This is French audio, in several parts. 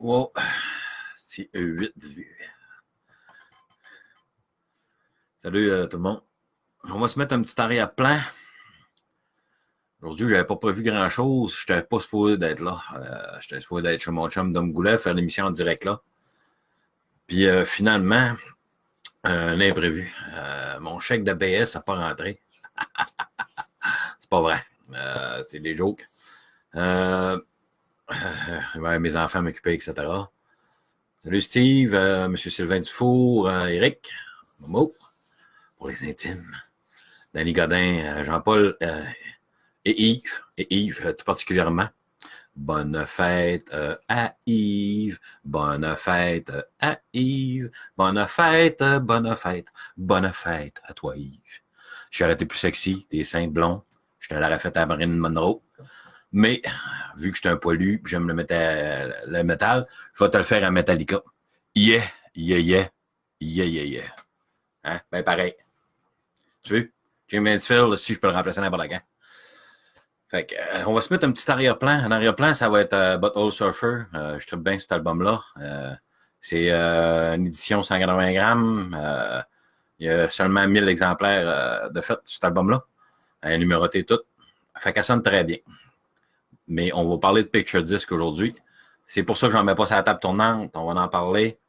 Wow, c'est 8 vues. Salut tout le monde. On va se mettre un petit arrière-plan. Aujourd'hui, j'avais pas prévu grand-chose. Je n'étais pas supposé d'être là. J'étais supposé d'être chez mon chum Dom Goulet, faire l'émission en direct là. Puis finalement, un imprévu. Mon chèque d'ABS n'a pas rentré. C'est pas vrai. C'est des jokes. Mes enfants m'occupaient, etc. Salut Steve, Monsieur Sylvain Dufour, Eric, Momo, pour les intimes. Danny Godin, Jean-Paul et Yves tout particulièrement. Bonne fête à Yves, bonne fête à Yves, bonne fête à toi Yves. Je suis arrêté plus sexy, des seins blonds, j'étais à la refaite à Marilyn Monroe. Mais, vu que j'étais un poilu, j'aime le métal, je vais te le faire à Metallica. Yeah. Hein? Ben pareil. Tu veux? Jim Mansfield, si je peux le remplacer n'importe quand. Fait que, on va se mettre un petit arrière-plan. En arrière-plan, ça va être Butthole Surfer. Je tripe bien cet album-là. C'est une édition 180 grammes. Il y a seulement 1000 exemplaires de fait de cet album-là. Numéroté tout. Fait qu'elle sonne très bien. Mais on va parler de Picture Disc aujourd'hui. C'est pour ça que j'en mets pas sur la table tournante. On va en parler.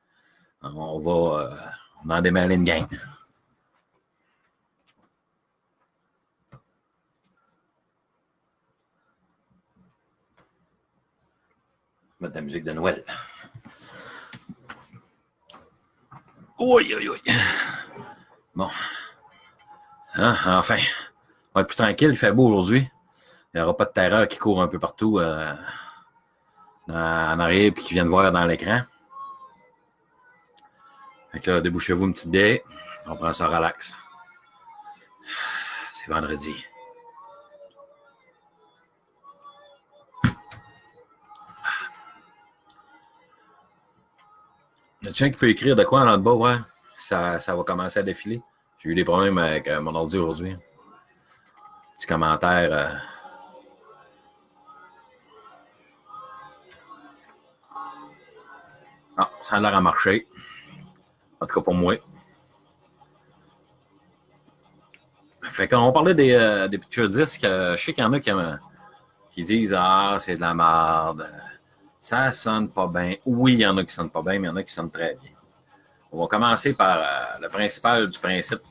On va en démêler une gang. Mettre de la musique de Noël. Oui. Bon. Hein, enfin. On va être plus tranquille. Il fait beau aujourd'hui. Il n'y aura pas de terreur qui court un peu partout en arrière et qui viennent voir dans l'écran. Fait que là, débouchez-vous une petite bière. On prend ça relax. C'est vendredi. Le tien qui peut écrire de quoi en bas, ouais. Ça va commencer à défiler. J'ai eu des problèmes avec mon ordi aujourd'hui. Petit commentaire. Ah, ça a l'air à marcher. En tout cas pour moi. Fait qu'on parlait des Picture Disc. Je sais qu'il y en a qui disent « Ah, c'est de la merde. Ça sonne pas bien. » Oui, il y en a qui sonnent pas bien, mais il y en a qui sonnent très bien. On va commencer par le principal du principe.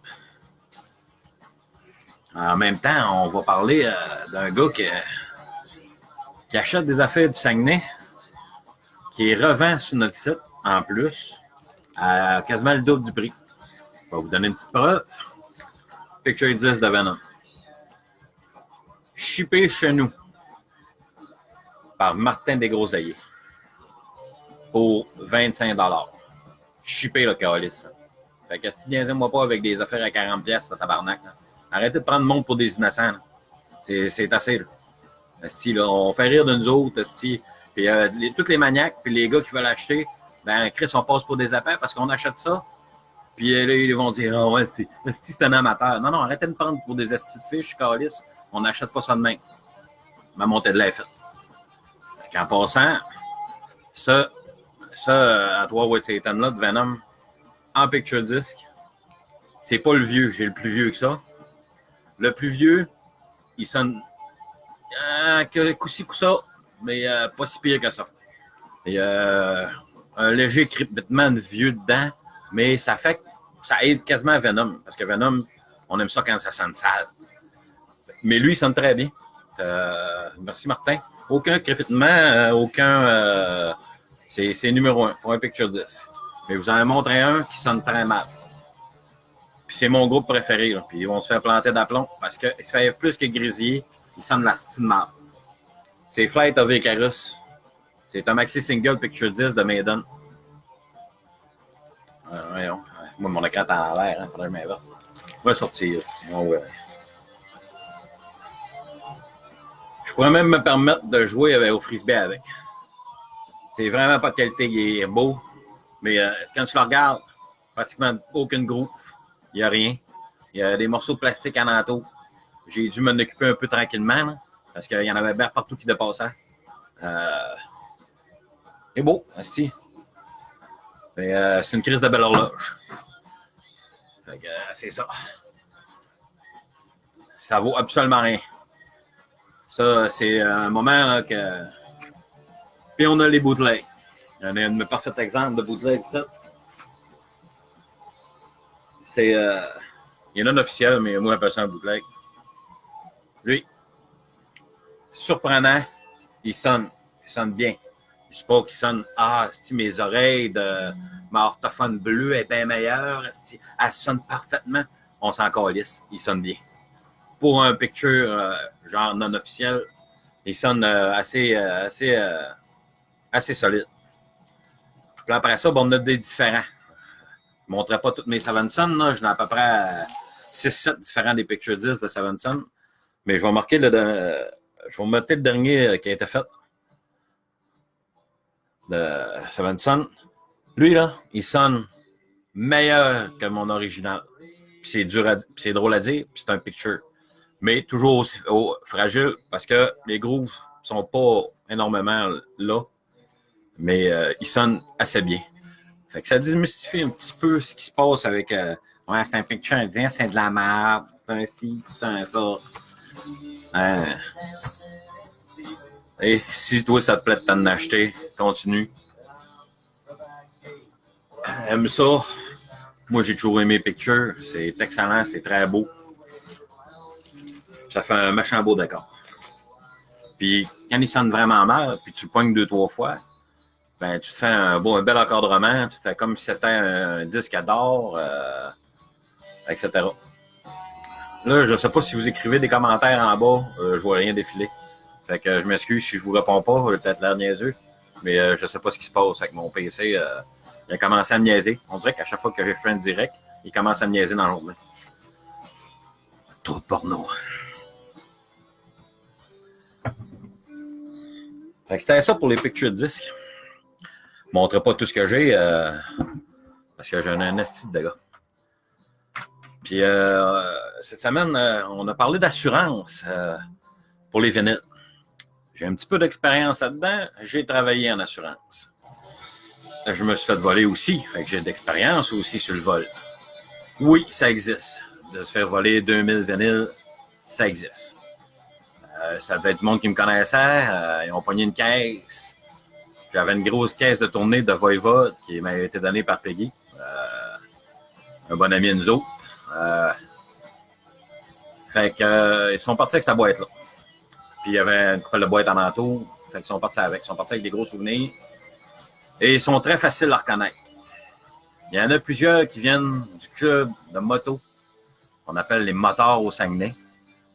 En même temps, on va parler d'un gars qui achète des affaires du Saguenay, qui revend sur notre site, en plus, à quasiment le double du prix. Je vais vous donner une petite preuve. Picture Disc de Venom. Shippé chez nous par Martin Desgroseilliers pour 25 $. Shippé, le calice. Fait que si niaisez-moi pas avec des affaires à 40$, là, tabarnak. Là. Arrêtez de prendre le monde pour des innocents. C'est assez. Là. Esti, là, on fait rire de nous autres. Esti. Puis tous les maniaques, puis les gars qui veulent acheter, ben Chris, on passe pour des affaires parce qu'on achète ça. Puis là, ils vont dire, oh, ouais, c'est un amateur. Non, arrêtez de me prendre pour des estis de fiches, calice. On n'achète pas ça de même. Ma montée de lait est faite. En passant, ça à toi, White Satan-là, de Venom, en Picture Disc, c'est pas le vieux. J'ai le plus vieux que ça. Le plus vieux, il sonne coup-ci, coup-ça, mais pas si pire que ça. Il y a un léger crépitement de vieux dedans, mais ça fait que ça aide quasiment à Venom, parce que Venom, on aime ça quand ça sonne sale. Mais lui, il sonne très bien. Merci Martin. Aucun crépitement, aucun... c'est numéro 1 pour un Picture Disc. Mais vous en avez montré un qui sonne très mal. Puis c'est mon groupe préféré. Là. Puis ils vont se faire planter d'aplomb parce qu'il se fait plus que grésiller. Il sonne la style mal. C'est Flight of Icarus. C'est un maxi single Picture Disc de Maiden. Voyons. Moi, mon écran est en l'air. Il faudrait que je m'inverse. On va sortir. Je pourrais même me permettre de jouer au frisbee avec. C'est vraiment pas de qualité. Il est beau. Mais quand tu le regardes, pratiquement aucune groove. Il n'y a rien. Il y a des morceaux de plastique en entour. J'ai dû m'en occuper un peu tranquillement, là, parce qu'il y en avait bien partout qui dépassaient. C'est beau, asti. C'est une crise de belle horloge. Fait que, c'est ça. Ça vaut absolument rien. Ça, c'est un moment là, que... Puis on a les bootlegs. Il y en a un parfait exemple de bootleg, ça. C'est... il y en a un officiel, mais moi, j'appelle ça un bootleg. Lui, surprenant, il sonne bien. Je sais pas qu'il sonne, mes oreilles de ma orthophone bleue est bien meilleure, elle sonne parfaitement. On s'en calisse, il sonne bien. Pour un picture genre non officiel, il sonne assez solide. Puis après ça, bon, on a des différents. Je ne montrerai pas toutes mes Savanson, là. J'en ai à peu près 6-7 différents des Picture 10 de Savanson. Mais je vais marquer je vais mettre le dernier qui a été fait de Savanson. Lui, là, il sonne meilleur que mon original. Puis c'est drôle à dire, puis c'est un picture. Mais toujours aussi fragile parce que les grooves sont pas énormément là. Mais il sonne assez bien. Fait que ça démystifie un petit peu ce qui se passe avec ouais, c'est un picture indien, c'est de la merde, c'est un ci, c'est un ça. Et si toi ça te plaît de t'en acheter, continue. Aime ça. Moi j'ai toujours aimé Picture, c'est excellent, c'est très beau. Ça fait un méchant beau décor. Puis quand il sonne vraiment mal, puis tu le pognes 2-3 fois, ben, tu te fais un bel encadrement, tu te fais comme si c'était un disque d'or, etc. Là, je ne sais pas si vous écrivez des commentaires en bas, je vois rien défiler. Fait que je m'excuse si je vous réponds pas, j'ai peut-être l'air niaiseux, mais je sais pas ce qui se passe avec mon PC. Il a commencé à me niaiser. On dirait qu'à chaque fois que je fais un direct, il commence à me niaiser dans la journée. Trop de porno. Fait que c'était ça pour les pictures de disques. Je ne montrerai pas tout ce que j'ai parce que j'ai un esti de gars. Puis cette semaine, on a parlé d'assurance pour les vinyles. J'ai un petit peu d'expérience là-dedans. J'ai travaillé en assurance. Je me suis fait voler aussi. Fait que j'ai d'expérience aussi sur le vol. Oui, ça existe. De se faire voler 2000 vinyles, ça existe. Ça devait être du monde qui me connaissait. Ils ont pogné une caisse. J'avais une grosse caisse de tournée de Voivode qui m'a été donnée par Peggy, un bon ami de nous autres. Fait que ils sont partis avec cette boîte-là. Puis il y avait une couple de boîtes en entour. Fait qu'ils sont partis avec. Ils sont partis avec des gros souvenirs. Et ils sont très faciles à reconnaître. Il y en a plusieurs qui viennent du club de moto qu'on appelle les motards au Saguenay,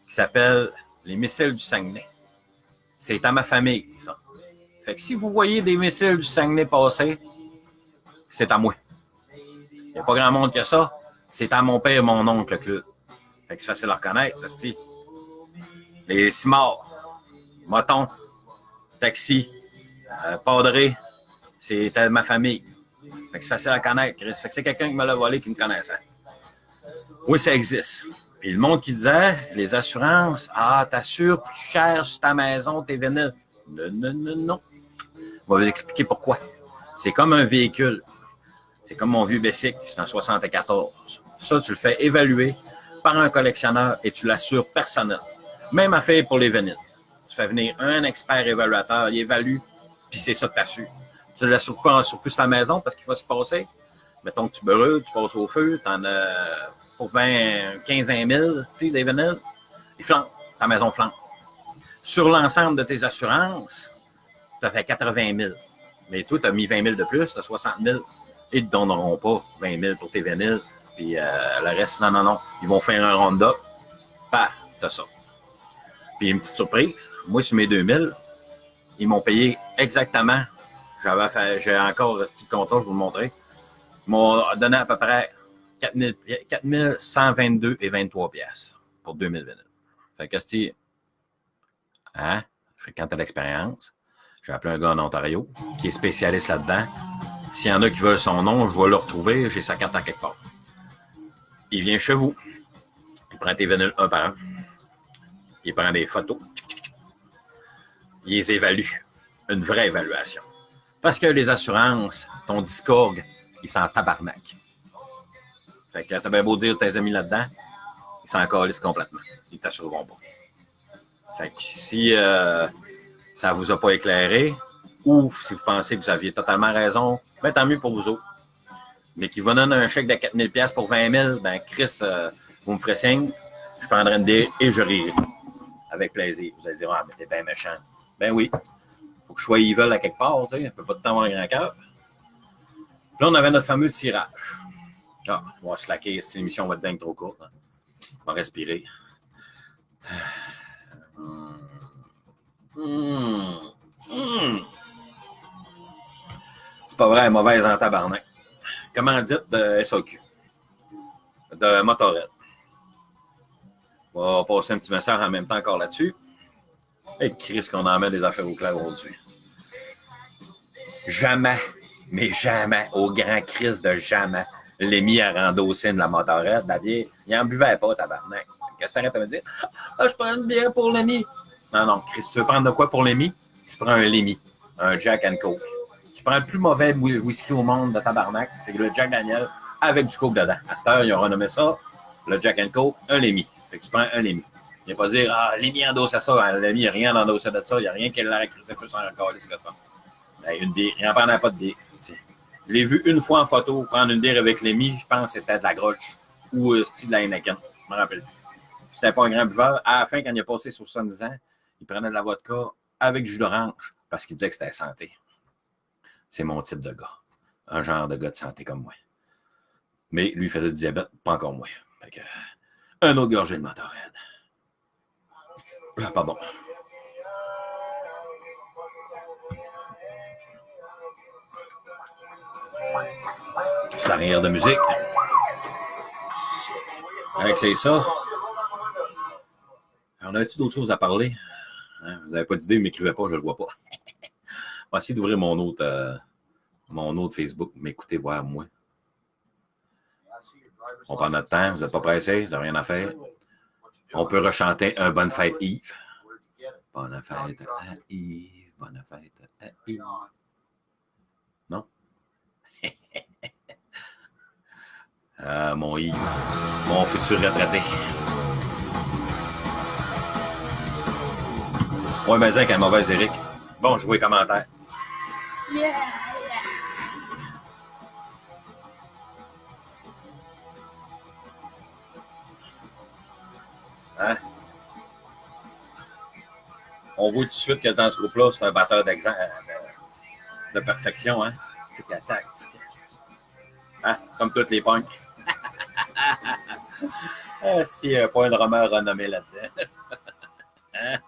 qui s'appelle les missiles du Saguenay. C'est à ma famille, ça. Fait que si vous voyez des missiles du Saguenay passer, c'est à moi. Il n'y a pas grand monde que ça. C'est à mon père et mon oncle, le club. Fait que c'est facile à reconnaître, parce que les cimards, motons, taxi, padré, c'est à ma famille. Fait que c'est facile à connaître, Chris. Fait que c'est quelqu'un qui me l'a volé qui me connaissait. Oui, ça existe. Puis le monde qui disait, les assurances, t'assures plus cher sur ta maison, tes vinyles. Non. Je vais vous expliquer pourquoi. C'est comme un véhicule. C'est comme mon vieux Bessic, c'est un 74. Ça, tu le fais évaluer par un collectionneur et tu l'assures personnel. Même affaire pour les vinyles. Tu fais venir un expert évaluateur, il évalue, puis c'est ça que tu assures. Tu ne l'assures pas sur plus ta maison parce qu'il va se passer. Mettons que tu brûles, tu passes au feu, tu en as pour 15-20 000, tu sais, des vinyles. Ils flambent, ta maison flambe. Sur l'ensemble de tes assurances, tu as fait 80 000. Mais toi, tu as mis 20 000 de plus, tu as 60 000. Ils ne te donneront pas 20 000 pour tes vinyles. Puis le reste, non. Ils vont faire un round-up. Paf, t'as ça. Puis une petite surprise. Moi, sur mes 2000, ils m'ont payé exactement. J'ai encore le contrat, je vais vous le montrer. Ils m'ont donné à peu près 4 122 et 23 pièces pour 2000 vinyles. Fait que si fait quand tu as l'expérience, j'ai appelé un gars en Ontario qui est spécialiste là-dedans. S'il y en a qui veulent son nom, je vais le retrouver. J'ai sa carte en quelque part. Il vient chez vous. Il prend tes vinyles un par un. Il prend des photos. Il les évalue. Une vraie évaluation. Parce que les assurances, ton Discord, ils s'en tabarnak. Fait que t'as bien beau dire tes amis là-dedans, ils s'en calissent complètement. Ils t'assureront pas. Fait que si ça vous a pas éclairé, ou si vous pensez que vous aviez totalement raison, ben tant mieux pour vous autres. Mais qui vous donne un chèque de 4 000$ pour 20 000, ben Chris, vous me ferez signe, je prendrai une dé et je rirai. Avec plaisir. Vous allez dire, ah, mais t'es bien méchant. Ben oui. Faut que je sois evil à quelque part, tu sais. On peut pas tout avoir un grand cœur. Puis là, on avait notre fameux tirage. Ah, on va slacker, cette émission va être dingue trop courte. Hein. On va respirer. C'est pas vrai, mauvaise en tabarnak. Comment dites de SAQ? De Motorhead. On va passer un petit message en même temps encore là-dessus. Et Chris qu'on en met des affaires au clair aujourd'hui. Jamais, mais jamais, au grand Chris de jamais, Lémi a rendossé de la Motorhead, la bière. Il en buvait pas, tabarnak. Qu'est-ce que ça arrête de me dire? Ah, je prends une bière pour Lémi. Non, non, Chris, tu veux prendre de quoi pour Lémi? Tu prends un Lémi, un Jack and Coke. Tu prends le plus mauvais whisky au monde de tabarnak, c'est le Jack Daniel avec du Coke dedans. À cette heure, ils ont renommé ça le Jack and Coke, un Lémi. Fait que tu prends un Lémi. Il ne va pas dire, ah, Lémi endosse à ça. Lémi, il n'y a rien endossé de ça. Il n'y a rien qui l'a crissé plus en calice que ça. Ben, une bière. Il n'en prenait pas de bière. Je l'ai vu une fois en photo prendre une bière avec Lémi. Je pense que c'était de la Groche ou style de la Heineken. Je me rappelle. C'était pas un grand buveur. À la fin, quand il a passé sur 70 ans, il prenait de la vodka avec du jus d'orange parce qu'il disait que c'était santé. C'est mon type de gars. Un genre de gars de santé comme moi. Mais lui, il faisait du diabète, pas encore moi. Fait que, un autre gorgée de Motorhead. Ah, pas bon. C'est l'arrière de musique. Avec c'est ça. On a-tu d'autres choses à parler? Hein? Vous n'avez pas d'idée, ne m'écrivez pas, je ne le vois pas. On va essayer d'ouvrir mon autre Facebook, m'écoutez voir moi. On prend notre temps, vous n'êtes pas pressés, vous n'avez rien à faire. On peut rechanter un Bonne fête Yves. Bonne fête à Yves, bonne fête à Yves. Non? Mon Yves, mon futur retraité. Ouais, mais avec un mauvais Eric. Bon, je vois les commentaires. Yeah! Hein? On voit tout de suite que dans ce groupe-là, c'est un batteur de perfection, hein? C'est la tactique. Hein? Comme toutes les punks. Il y a pas un drummer renommé là-dedans. Hein?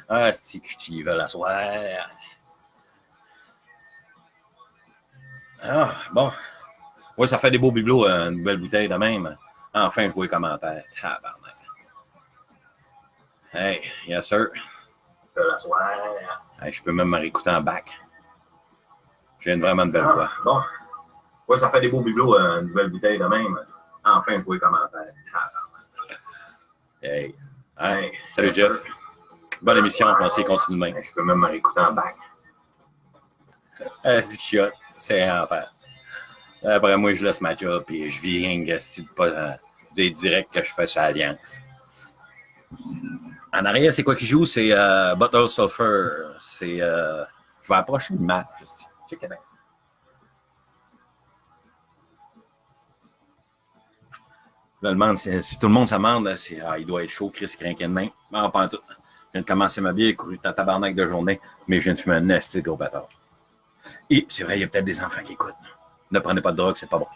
Ah, c'est que tu veux la soirée. Ah, bon. Oui, ça fait des beaux bibelots, une nouvelle bouteille de même. Enfin, je vois les commentaires. Tabarnak. Hey, yes sir. La soirée. Hey, je peux même me réécouter en back. J'ai vraiment de belle voix. Bon. Oui, ça fait des beaux bibelots, une nouvelle bouteille de même. Enfin, je vois les commentaires. Tabarnak. Hey. Hey. Salut Jeff. Sir. Bonne émission, on va continue demain. Je peux même me réécouter en back. C'est chiotte. C'est enfer. Après moi, je laisse ma job et je viens pas des directs que je fais sur Alliance. En arrière, c'est quoi qui joue? C'est Bottle Sulfur. C'est. Je vais approcher l'image. Check bien. Là, le monde, si tout le monde se demande, il doit être chaud, Chris crinquait de main. Non, pas en tout. Je viens de commencer ma vie, couru ta tabarnak de journée, mais je viens de fumer un esti gros bâtard. Et c'est vrai, il y a peut-être des enfants qui écoutent. Ne prenez pas de drogue, c'est pas bon.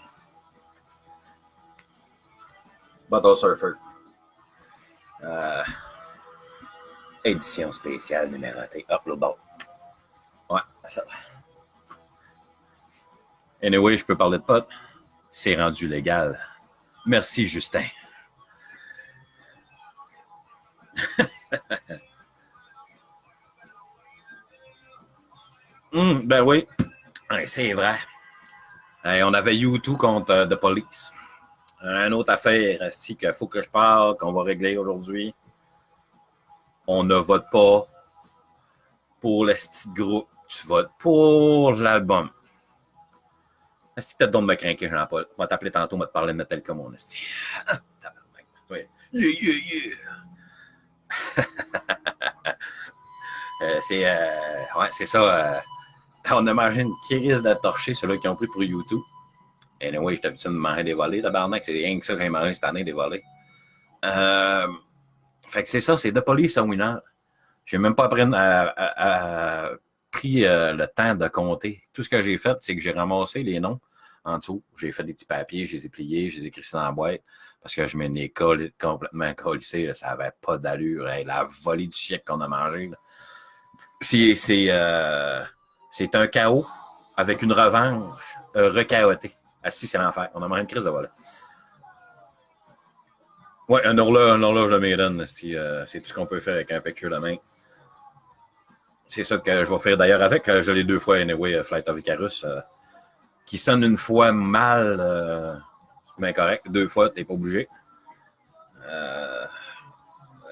Bottle Surfer. Édition spéciale numérotée. Upload. Ouais, ça va. Anyway, je peux parler de pot. C'est rendu légal. Merci, Justin. Ben oui, c'est vrai. On avait U2 contre The Police. Une autre affaire, qu'il faut que je parle, qu'on va régler aujourd'hui. On ne vote pas pour le petit groupe tu votes pour l'album. Est-ce que t'as donc de me craquer, Jean-Paul? On va t'appeler tantôt, on va te parler de Metallica, mon esti. Yeah, yeah, yeah. C'est ça. On a mangé une crise de torchée, ceux-là qui ont pris pour YouTube. Et anyway, j'étais habitué de manger des volets. Tabarnak, c'est rien que ça que j'ai mangé cette année, des volets. Fait que c'est ça, c'est The Police à Winner. J'ai même pas pris le temps de compter. Tout ce que j'ai fait, c'est que j'ai ramassé les noms en dessous. J'ai fait des petits papiers, je les ai pliés, je les ai écrits dans la boîte parce que je m'en ai complètement collissé. Ça n'avait pas d'allure. Hey, la volée du siècle qu'on a mangé. C'est un chaos avec une revanche rechaotée. Assis, c'est l'enfer. On a mangé une crise de volet. Ouais, un horloge de Maiden, c'est tout ce qu'on peut faire avec un picture de main. C'est ça que je vais faire d'ailleurs avec. Je l'ai 2 fois, anyway, Flight of Icarus, qui sonne une fois mal, c'est bien correct. 2 fois, t'es pas obligé.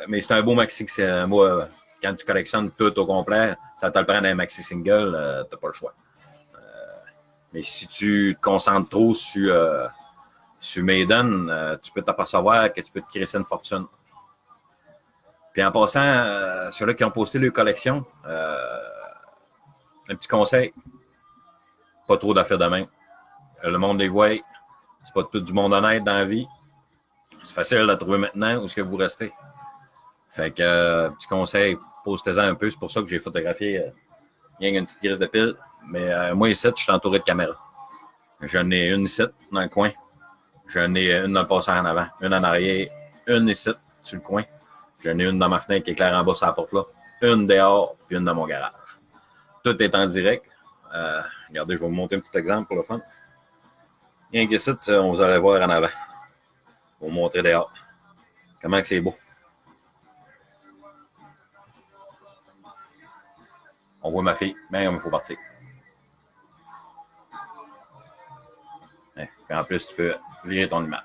Mais c'est un beau maxi. Moi, quand tu collectionnes tout au complet, ça te le prend un maxi single, t'as pas le choix. Mais si tu te concentres trop sur Maiden, tu peux t'apercevoir que tu peux te créer une fortune. Puis en passant, ceux-là qui ont posté leur collection, un petit conseil, pas trop d'affaires de main. Le monde les voit, c'est pas tout du monde honnête dans la vie. C'est facile de trouver maintenant où est-ce que vous restez. Fait que, petit conseil, postez-en un peu. C'est pour ça que j'ai photographié rien qu'une petite grise de pile. Mais moi, ici, je suis entouré de caméras. J'en ai une ici, dans le coin. J'en ai une dans le passage en avant, une en arrière, une ici, sur le coin. J'en ai une dans ma fenêtre qui éclaire en bas sur la porte là, une dehors, puis une dans mon garage. Tout est en direct. Regardez, je vais vous montrer un petit exemple pour le fun. Rien qu'ici, vous allez voir en avant. Je vais vous montrer dehors. Comment que c'est beau. On voit ma fille, mais il faut partir. Puis en plus, tu peux virer ton image.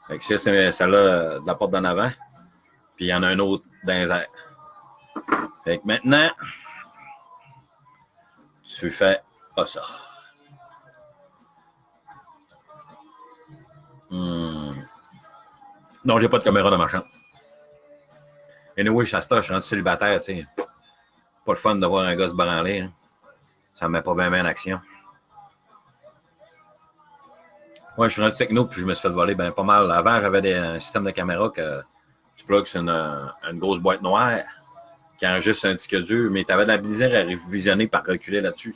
Fait que ça, c'est celle-là de la porte d'en avant. Puis il y en a un autre dans les airs. Fait que maintenant, tu fais pas ça. Non, j'ai pas de caméra dans ma chambre. Anyway, je suis rendu célibataire, tu sais. Pas le fun de voir un gars se branler. Hein. Ça me met pas bien en action. Ouais, je suis rendu techno puis je me suis fait voler ben pas mal. Avant, j'avais un système de caméra que tu plugues sur une grosse boîte noire qui enregistre un disque dur, mais tu avais de la misère à révisionner par reculer là-dessus.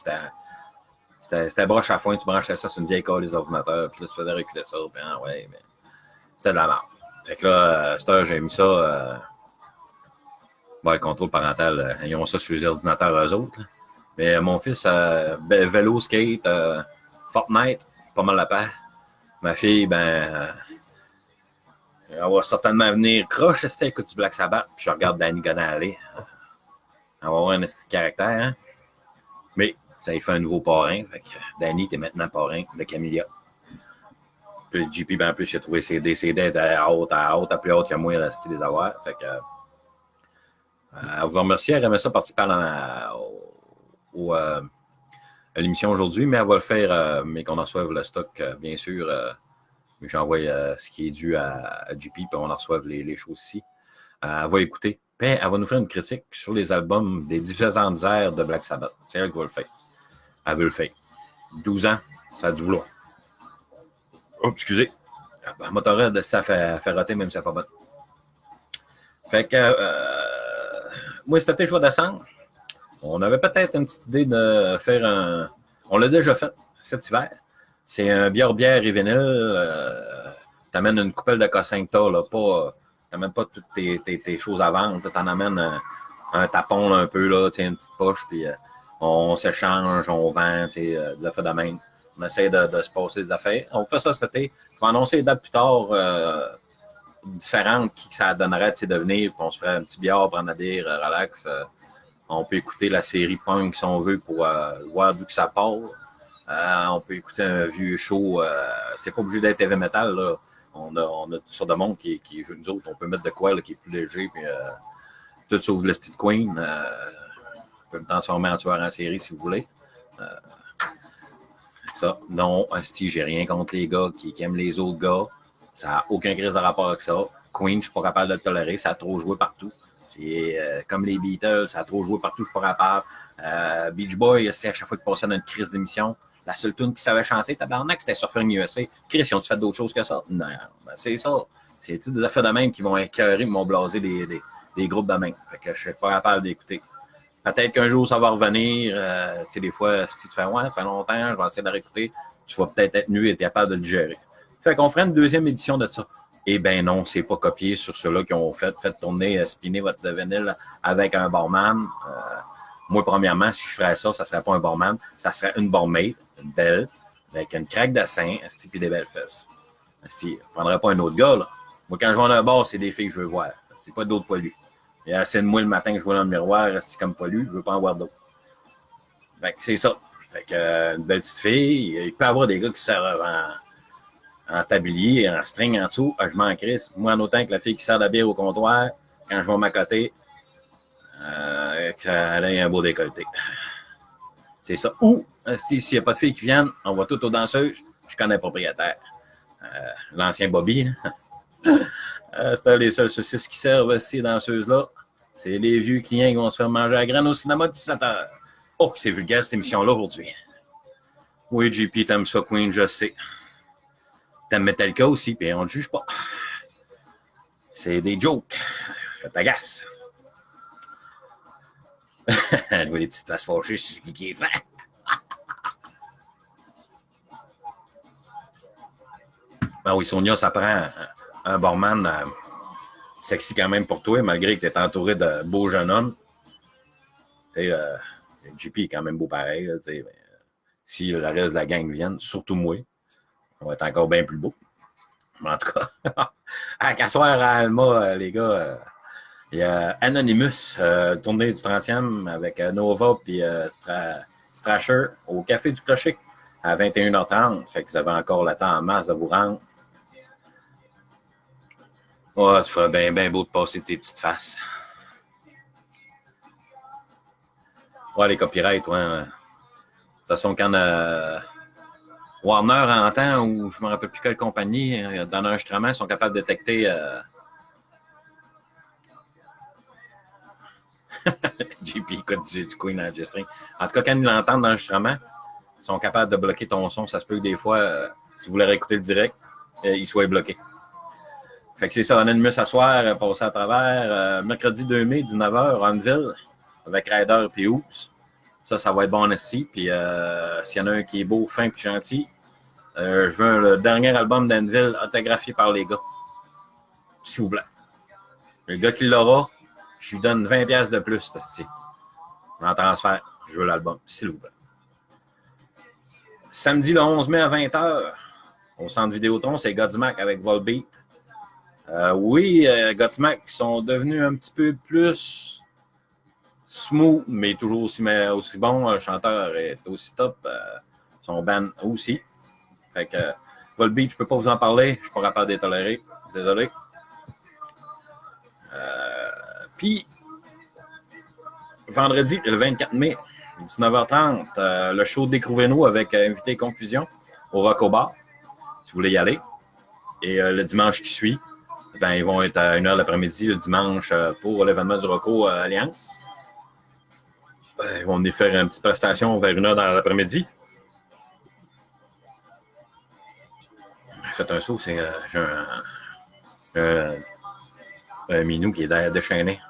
C'était broche à foin, tu branchais ça sur une vieille colle des ordinateurs, puis là, tu faisais reculer ça, puis ouais, mais c'était de la merde. Fait que là, à cette heure, j'ai mis ça. Le contrôle parental, ils ont ça sur les ordinateurs eux autres. Là. Mais mon fils, vélo, skate, Fortnite, pas mal la paire. Ma fille, elle va certainement venir croche, c'était écoute du Black Sabbath, puis je regarde Danny Godin aller. Elle va avoir un petit caractère, hein. Mais ça lui fait un nouveau parrain. Fait que Danny, t'es maintenant parrain de Camilla. Puis le JP, en plus, il a trouvé ses CD à haute, plus haute que moi, là, c'était des avoirs. Fait que elle vous remercie, elle aimait ça participer à l'émission aujourd'hui, mais elle va le faire, mais qu'on en reçoive le stock, bien sûr. Mais j'envoie ce qui est dû à JP, puis on en reçoive les choses ici. Elle va écouter. Puis elle va nous faire une critique sur les albums des différentes aires de Black Sabbath. C'est elle qui va le faire. Elle veut le faire. 12 ans, ça a dû vouloir. Oh, excusez. Le motorette, ça fait roter, même si c'est pas bon. Fait que, moi, cet été, je vais descendre. On avait peut-être une petite idée de faire un... On l'a déjà fait cet hiver. C'est un bière et vinyle. T'amènes une coupelle de K5 là, pas... T'amènes pas toutes tes choses à vendre. T'en amènes un tapon là, un peu, là, une petite poche, puis on s'échange, on vend, de la fait de même. On essaie de se passer des affaires. On fait ça cet été. Je vais annoncer les dates plus tard différentes qui ça donnerait de venir, puis on se ferait un petit bière, prendre la bière, relax. On peut écouter la série Punk si on veut pour voir d'où que ça part. On peut écouter un vieux show. C'est pas obligé d'être heavy metal, là. On a toutes sortes de monde qui joue nous autres. On peut mettre de quoi là, qui est plus léger. Puis, tout sauf le style Queen. On peux me transformer en tueur en série si vous voulez. Ça, non, si j'ai rien contre les gars qui aiment les autres gars. Ça n'a aucun crise de rapport avec ça. Queen, je suis pas capable de le tolérer. Ça a trop joué partout. C'est comme les Beatles, ça a trop joué partout, je suis pas capable. Beach Boy, c'est à chaque fois qu'il passait dans une crise d'émission, la seule tune qu'il savait chanter, tabarnak, c'était Surfing USA. Chris, ils ont-tu fait d'autres choses que ça? Non, ben c'est ça. C'est toutes des affaires de même qui vont écœurer, qui vont blaser des groupes de même. Fait que je suis pas capable d'écouter. Peut-être qu'un jour, ça va revenir. Tu sais, des fois, si tu te fais « Ouais, ça fait longtemps, je vais essayer de réécouter », tu vas peut-être être nu et être capable de le gérer. Fait qu'on ferait une deuxième édition de ça. Eh bien non, c'est pas copié sur ceux-là qui ont fait tourner, spinner votre vinyle avec un barman. Moi, premièrement, si je ferais ça, ça serait pas un barman, ça serait une barmaid, une belle, avec une craque de sein, puis des belles fesses. Je ne prendrais pas un autre gars, là. Moi, quand je vais dans un bar, c'est des filles que je veux voir. C'est pas d'autres poilus. Il y a assez de moi le matin que je vois dans le miroir, c'est comme poilu, je veux pas en voir d'autres. Fait que c'est ça. Fait que une belle petite fille, il peut y avoir des gars qui servent en tablier, en string en dessous, je m'en crisse. Moi, en autant que la fille qui sert de la bière au comptoir, quand je vais m'accoter, qu'elle ait un beau décolleté. C'est ça. Ou, s'il n'y a pas de filles qui viennent, on va tout aux danseuses, je connais le propriétaire. L'ancien Bobby, c'était les seules saucisses qui servent, ces danseuses-là. C'est les vieux clients qui vont se faire manger à la graine au cinéma de 17h. Oh, que c'est vulgaire cette émission-là aujourd'hui. Oui, JP, t'aimes ça, Queen, je sais. T'aimes Metallica aussi, puis on ne juge pas. C'est des jokes. Ça t'agace. Je vois des petites faces fâchées, c'est ce qui est fait. Ben oui, Sonia, ça prend un barman sexy quand même pour toi, malgré que tu es entouré de beaux jeunes hommes. JP est quand même beau pareil. Là, si le reste de la gang vienne, surtout moi, on va être encore bien plus beau. Mais en tout cas, à Cassoir à Alma, les gars, il y a Anonymous, tournée du 30e avec Nova et Strasher au Café du Clocher à 21h30. Fait que vous avez encore le temps en masse de vous rendre. Ouais, tu ferais bien ben beau de passer tes petites faces. Ouais, les copyrights, ouais. De toute façon, quand Warner entend, ou je ne me rappelle plus quelle compagnie, dans l'enregistrement, ils sont capables de détecter. JP écoute du Queen Enregistering. En tout cas, quand ils l'entendent dans l'enregistrement, ils sont capables de bloquer ton son. Ça se peut que des fois, si vous voulez réécouter le direct, il soit bloqué. Fait que c'est ça, on a une mise à soir, passer à travers. Mercredi 2 mai, 19h, Ronville, avec Ryder et Oops. Ça va être bon aussi. Puis s'il y en a un qui est beau, fin et gentil, je veux le dernier album d'Anvil autographié par les gars. S'il vous plaît. Le gars qui l'aura, je lui donne 20$ de plus, en transfert. Je veux l'album, s'il vous plaît. Samedi le 11 mai à 20h, au centre Vidéotron, c'est Godsmack avec Volbeat. Oui, Godsmack sont devenus un petit peu plus smooth, mais toujours aussi bon. Le chanteur est aussi top. Son band aussi. Fait que Volbeat, je peux pas vous en parler. Je suis pas capable de les tolérer. Désolé. Puis, vendredi, le 24 mai, 19h30, le show Découvrez-nous avec invité Confusion au Rock au Bar, si vous voulez y aller. Et le dimanche qui suit, ben, ils vont être à 1h l'après-midi le dimanche pour l'événement du Rocco Alliance. Ils vont venir faire une petite prestation vers 1h dans l'après-midi. Faites un saut, c'est j'ai un minou qui est déchaîné.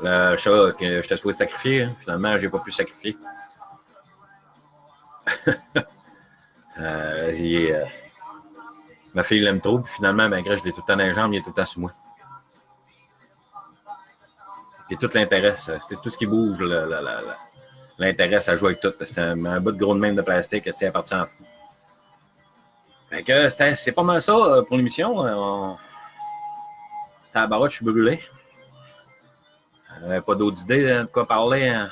Le chat que j'étais supposé sacrifier, hein, finalement, j'ai pas pu sacrifier. Ma fille l'aime trop, puis finalement, malgré je l'ai tout le temps dans les jambes, il est tout le temps sur moi. Et tout l'intéresse, c'était tout ce qui bouge, l'intéresse à jouer avec tout. C'est un bout de gros de même de plastique, c'est parti en fou. Fait que c'est pas mal ça pour l'émission. Ta barotte, je suis brûlé. Pas d'autres idées de quoi parler?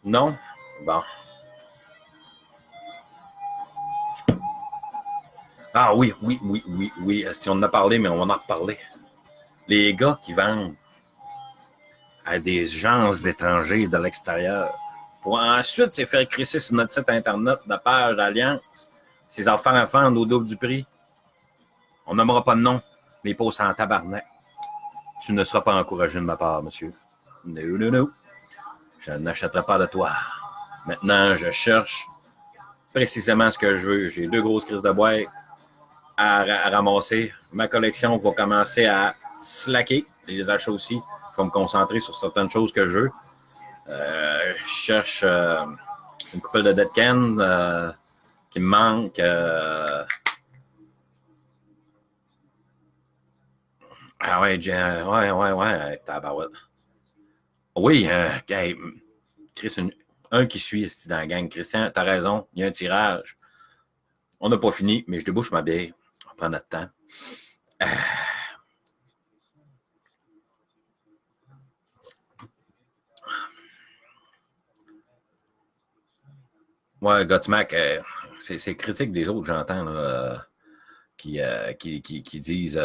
Non? Bon. Ah oui. Si on en a parlé, mais on va en reparler. Les gars qui vendent à des gens d'étrangers de l'extérieur pour ensuite se faire crisser sur notre site internet de page d'Alliance. Ces enfants à vendre au double du prix. On nommera pas de nom, mais ils posent en tabarnak. Tu ne seras pas encouragé de ma part, monsieur. Non, non, non. Je n'achèterai pas de toi. Maintenant, je cherche précisément ce que je veux. J'ai 2 grosses crises de bois à ramasser. Ma collection va commencer à slacker. Et les achats aussi. Je vais me concentrer sur certaines choses que je veux. Je cherche une couple de Dead Can qui me manque. Ah ouais, tabarouette. Oui, Chris, un qui suit dans la gang. Christian, t'as raison, il y a un tirage. On n'a pas fini, mais je débouche ma bière. On prend notre temps. Ouais, Godsmack, c'est critique des autres, j'entends, là, qui disent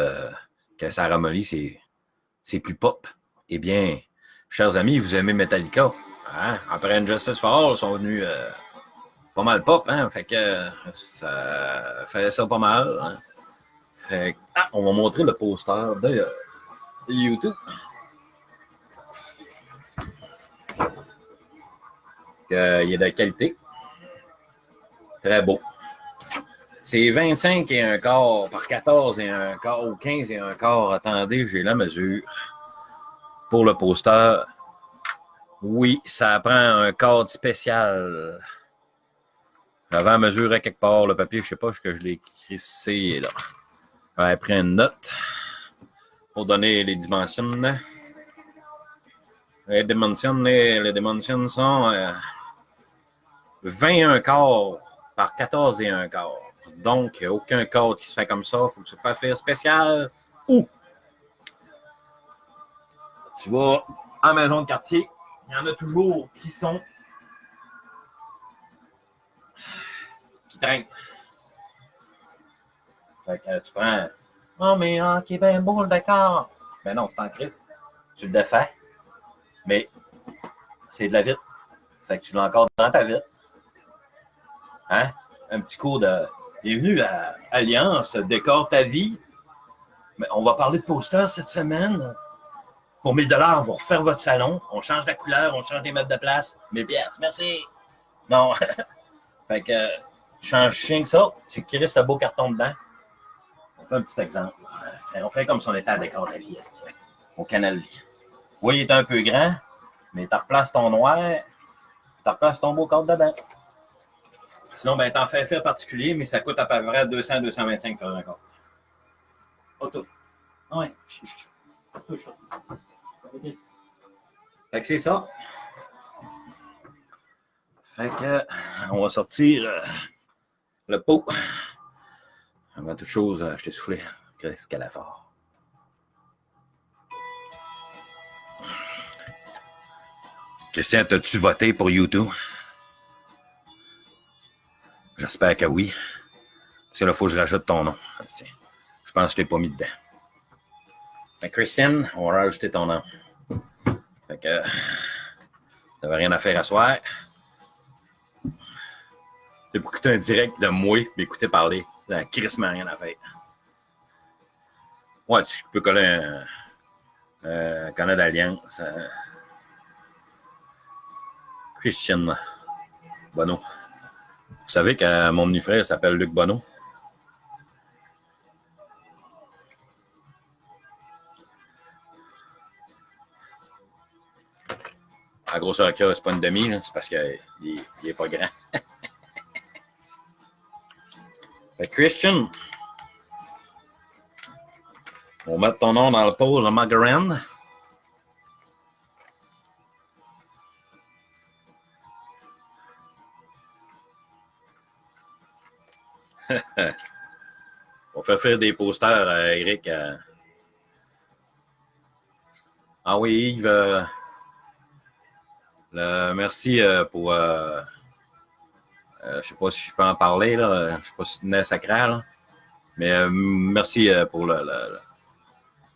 que Sarah Molly, c'est plus pop. Eh bien, chers amis, vous aimez Metallica. Hein? Après Injustice for All, ils sont venus pas mal pop, hein? Fait que ça fait ça pas mal. Hein? Fait que, on va montrer le poster de YouTube. Il est de qualité. Très beau. C'est 25 et un quart par 14 et un quart ou 15 et un quart. Attendez, j'ai la mesure. Pour le poster, oui, ça prend un cadre spécial. J'avais à mesurer quelque part le papier, je ne sais pas, ce que je l'ai crissé là. J'avais pris une note pour donner les dimensions. Les dimensions sont 21 quarts par 14 et un quart. Donc, il n'y a aucun cadre qui se fait comme ça. Il faut que tu fasses faire spécial. Ou tu vas en maison de quartier, il y en a toujours qui traînent. Fait que tu prends. Oh, mais qui est bien beau le décor. Ben non, c'est en crise. Tu le défais. Mais c'est de la vitre. Fait que tu l'encadres dans ta vitre. Hein? Un petit cours de. Bienvenue à Alliance, décore ta vie. Mais on va parler de poster cette semaine. Pour 1000 $, on va refaire votre salon. On change la couleur, on change les meubles de place. 1000 $, merci. Non. Fait que tu changes chien que ça, tu crisses ce beau carton dedans. On fait un petit exemple. On fait comme si on était à décor ta vie, au Canal Vie. Oui, il est un peu grand, mais tu replaces ton noir, tu replaces ton beau cadre dedans. Sinon, ben, t'en fais un fait particulier, mais ça coûte à peu près 200-225 faire un cadre. Pas tout. Ouais. Fait que c'est ça. Fait que on va sortir le pot. Avant toute chose, je t'ai soufflé. Qu'est-ce qu'elle a fort. Christian, t'as-tu voté pour YouTube? J'espère que oui. Parce que là, il faut que je rajoute ton nom. Je pense que je t'ai pas mis dedans. Fait que Christian, on va rajouter ton nom. Fait que t'avais rien à faire à soir. T'as pour écouter un direct de moi, m'écouter parler. T'as crissement rien à faire. Ouais, tu peux coller un canal d'Alliance. Christian Bonneau. Vous savez que mon petit-frère s'appelle Luc Bonneau. La grosseur qu'il a, c'est pas une demi, là, c'est parce qu'il est pas grand. Fait Christian, on va mettre ton nom dans le pause de Margaret. On va faire des posters à Eric. Ah oui, Yves. Merci pour. Je sais pas si je peux en parler, là. Je sais pas si tu tenais sacré, là. Mais merci pour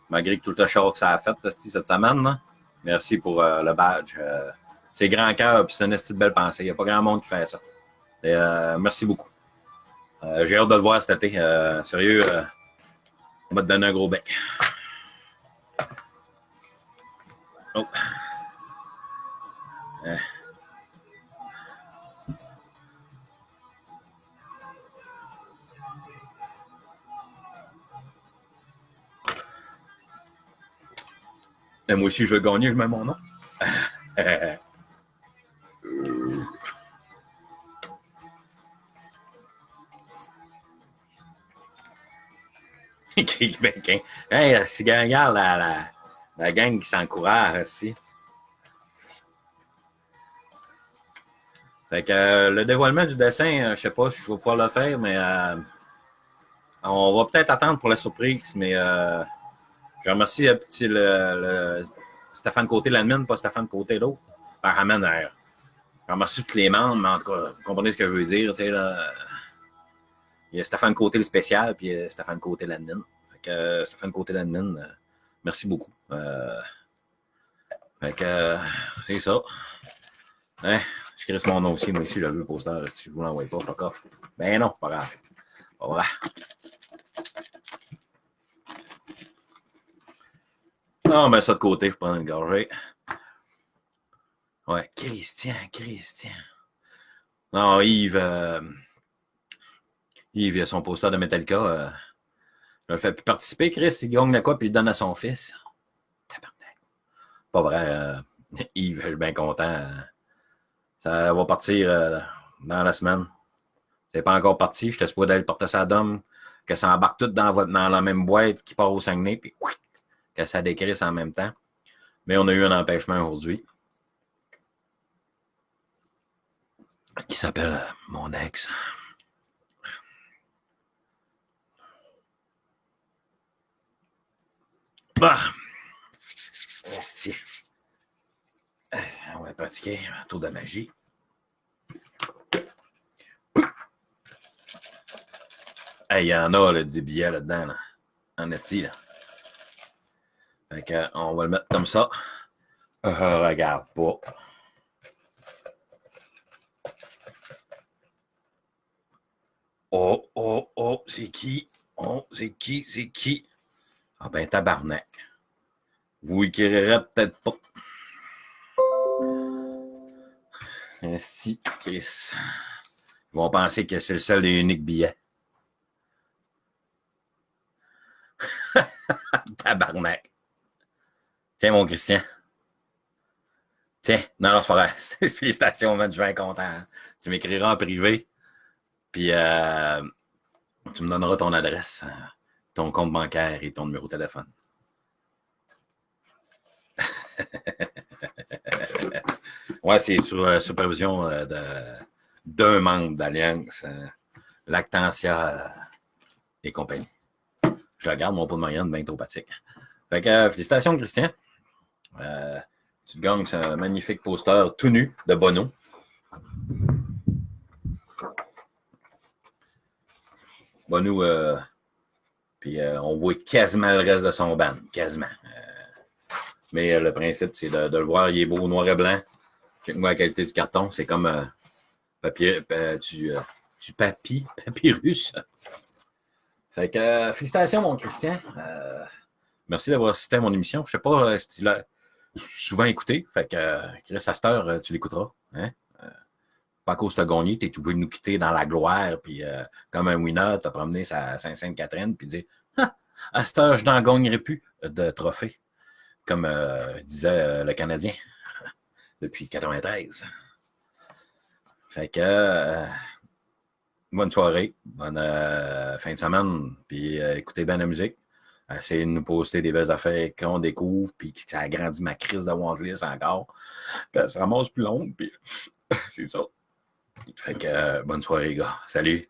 malgré que tout le char que ça a fait cette semaine, là. Merci pour le badge. C'est grand cœur, puis c'est une petite belle pensée. Il n'y a pas grand monde qui fait ça. Et, merci beaucoup. J'ai hâte de le voir cet été. Sérieux, on va te donner un gros bec. Oh. Moi aussi, je veux gagner, je mets mon nom. Hey, c'est regarde la gang qui s'encourage aussi. Fait que le dévoilement du dessin, je sais pas si je vais pouvoir le faire, mais on va peut-être attendre pour la surprise, mais je remercie le Stéphane Côté l'admin, pas Stéphane Côté l'autre. Je remercie tous les membres, mais en tout cas, vous comprenez ce que je veux dire. Tu sais, là, il y a Stéphane Côté le spécial, puis Stéphane Côté l'admin. Fait que Stéphane Côté l'admin, merci beaucoup. Fait que c'est ça. Hein? Je crée mon nom aussi, moi aussi, j'ai vu le poster. Si je vous l'envoie pas, fuck off. Ben non, pas grave. Pas vrai. Non, ben ça de côté, faut prendre une gorgée. Ouais, Christian. Non, Yves, il a son poster de Metallica. Je le fais plus participer, Chris, il gagne de quoi, puis il donne à son fils. Pas vrai, Yves, je suis bien content. Ça va partir dans la semaine. C'est pas encore parti. Je te supposé d'aller porter ça à Dom, que ça embarque tout dans la même boîte qui part au Saguenay, puis que ça décrisse en même temps. Mais on a eu un empêchement aujourd'hui. Qui s'appelle mon ex. Bah! On va pratiquer un tour de magie. Il y en a là, des billets là-dedans, là, en esti. Là. Fait que, on va le mettre comme ça. Regarde pas. Oh, c'est qui? Oh, c'est qui? Ah ben, tabarnak. Vous écrirez peut-être pas. Esti, Chris. Ils vont penser que c'est le seul et unique billet. Tabarnak. Tiens, mon Christian. Tiens, non, c'est pas vrai. Félicitations, man, je vais être content. Tu m'écriras en privé, puis tu me donneras ton adresse, ton compte bancaire et ton numéro de téléphone. Ouais, c'est sur supervision d'un membre d'Alliance, Lactantia et compagnie. Je regarde mon pot de moyenne bien trop pratique. Fait que félicitations, Christian. Tu gagnes ce magnifique poster tout nu de Bono. Bono, puis on voit quasiment le reste de son band. Quasiment. Mais le principe, c'est de le voir. Il est beau, noir et blanc. Check-moi la qualité du carton. C'est comme du papyrus. Fait que félicitations, mon Christian. Merci d'avoir assisté à mon émission. Je sais pas si tu l'as souvent écouté. Fait que Chris, à cette heure, tu l'écouteras. Hein? Pas à cause de gagné, tu es obligé de nous quitter dans la gloire, puis comme un winner, tu as promené sa Sainte-Catherine, puis dire à cette heure, je n'en gagnerai plus de trophée, comme disait le Canadien depuis 93. Fait que bonne soirée, bonne fin de semaine, puis écoutez bien la musique. Essayez de nous poster des belles affaires qu'on découvre, puis que ça agrandit ma crise de Wanslist encore. Puis elle se ramasse plus longue, puis c'est ça. Fait que bonne soirée, les gars. Salut!